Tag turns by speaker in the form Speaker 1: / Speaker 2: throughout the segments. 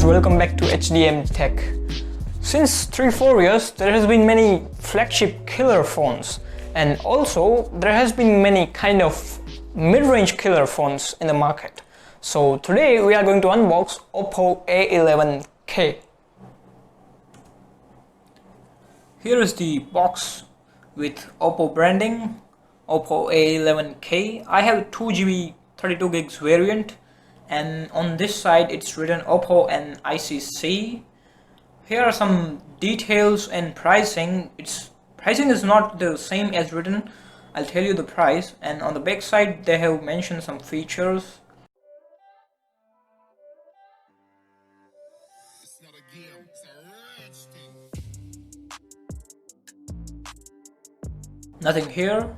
Speaker 1: guys, welcome back to HDM Tech. Since 3-4 years there has been many flagship killer phones, and also there has been many kind of mid-range killer phones in the market. So today we are going to unbox Oppo A11k. Here is the box with Oppo branding, Oppo A11k. I have 2GB 32GB variant, and on this side it's written Oppo and ICC. Here are some details and pricing. Pricing is not the same as written. I'll tell you the price, and on the back side they have mentioned some features. Nothing here.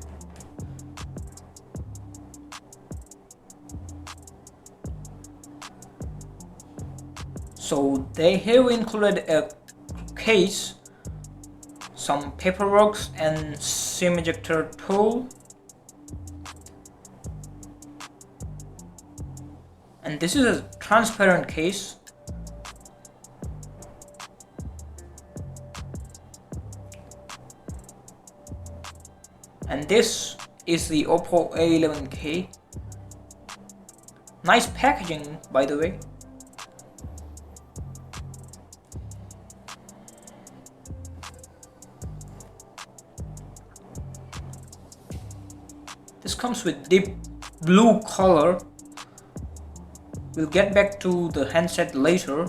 Speaker 1: So they have included a case, some paperwork and SIM ejector tool, and this is a transparent case. And this is the Oppo A11k. Nice packaging, by the way. This comes with deep blue color. We'll get back to the handset later.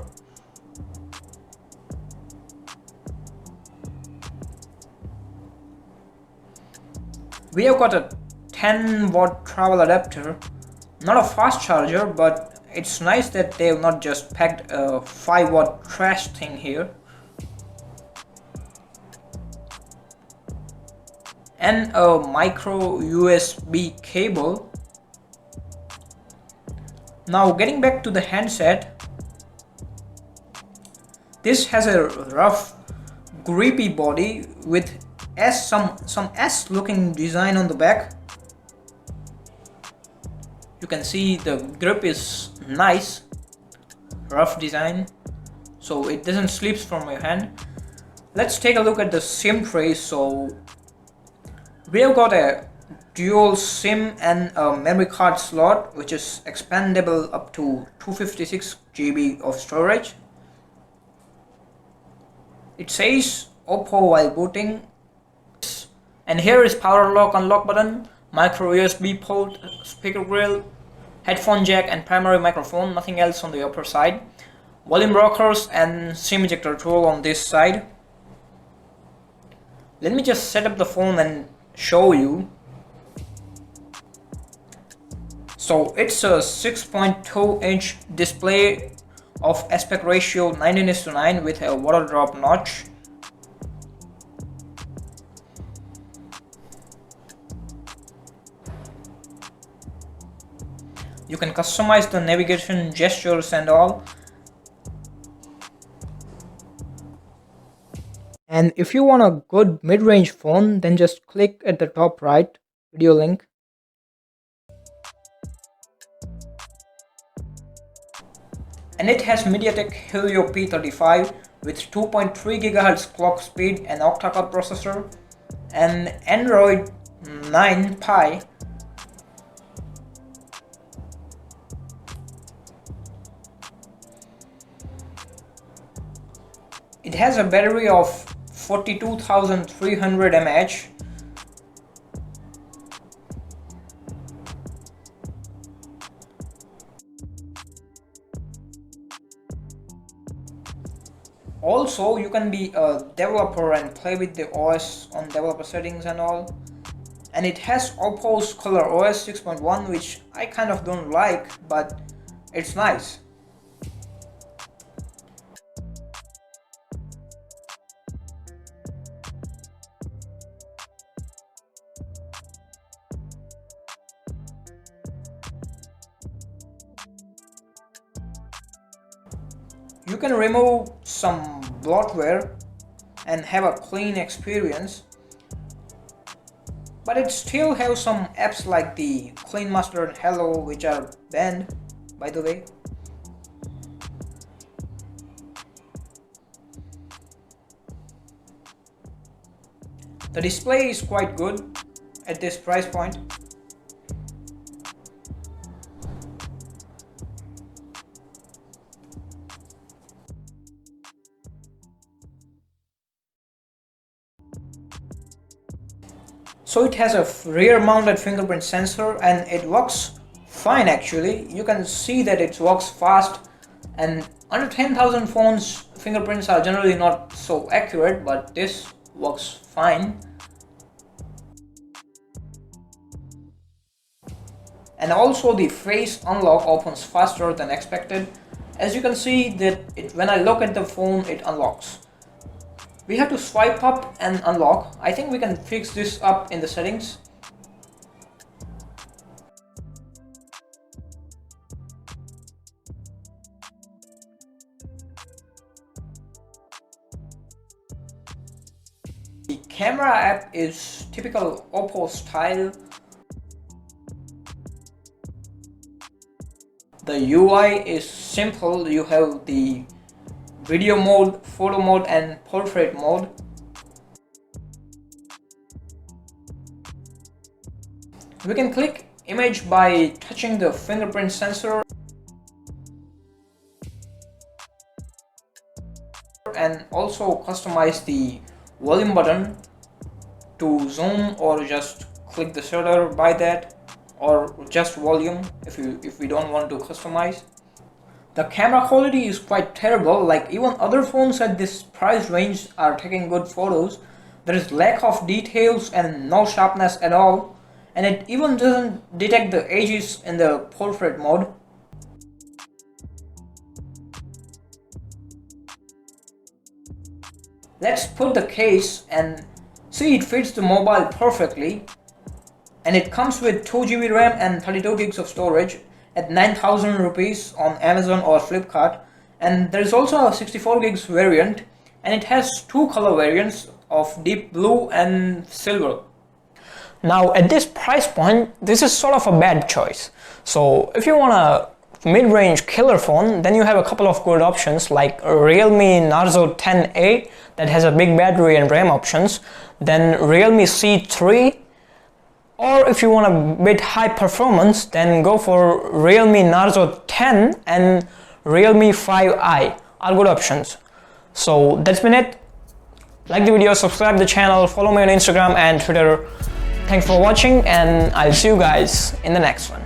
Speaker 1: We have got a 10-watt travel adapter, not a fast charger, but it's nice that they have not just packed a 5-watt trash thing here. And a micro USB cable. Now getting back to the handset, this has a rough, grippy body with some S looking design on the back. You can see the grip is nice, rough design, so it doesn't slip from your hand. Let's take a look at the SIM tray. So we have got a dual SIM and a memory card slot, which is expandable up to 256GB of storage. It says Oppo while booting. And here is power lock unlock button, micro USB port, speaker grill, headphone jack and primary microphone, nothing else on the upper side. Volume rockers and SIM ejector tool on this side. Let me just set up the phone and show you. So it's a 6.2-inch display of aspect ratio 19:9 with a water drop notch. You can customize the navigation gestures and all. And if you want a good mid-range phone, then just click at the top right video link. And it has MediaTek Helio P35 with 2.3 GHz clock speed and octa-core processor and Android 9 Pie. It has a battery of 42,300 mAh. Also, you can be a developer and play with the OS on developer settings and all. And it has Oppo's Color OS 6.1, which I kind of don't like, but it's nice. You can remove some bloatware and have a clean experience, but it still has some apps like the Clean Master and Hello, which are banned, by the way. The display is quite good at this price point. So it has a rear mounted fingerprint sensor and it works fine actually. You can see that it works fast, and under 10,000 phones fingerprints are generally not so accurate, but this works fine. And also the face unlock opens faster than expected. As you can see that when I look at the phone, it unlocks. We have to swipe up and unlock. I think we can fix this up in the settings. The camera app is typical Oppo style. The UI is simple. You have the video mode, photo mode and portrait mode. We can click image by touching the fingerprint sensor and also customize the volume button to zoom or just click the shutter by that, or just volume if we don't want to customize. The camera quality is quite terrible, like even other phones at this price range are taking good photos. There is lack of details and no sharpness at all, and it even doesn't detect the edges in the portrait mode. Let's put the case and see, it fits the mobile perfectly, and it comes with 2GB RAM and 32GB of storage at 9,000 rupees on Amazon or Flipkart. And there is also a 64GB variant, and it has two color variants of deep blue and silver. Now at this price point, this is sort of a bad choice. So if you want a mid-range killer phone, then you have a couple of good options like Realme Narzo 10A that has a big battery and RAM options, then Realme C3, or if you want a bit high performance, then go for Realme Narzo 10 and Realme 5i are good options. So that's been it. Like the video, subscribe the channel, follow me on Instagram and Twitter. Thanks for watching, and I'll see you guys in the next one.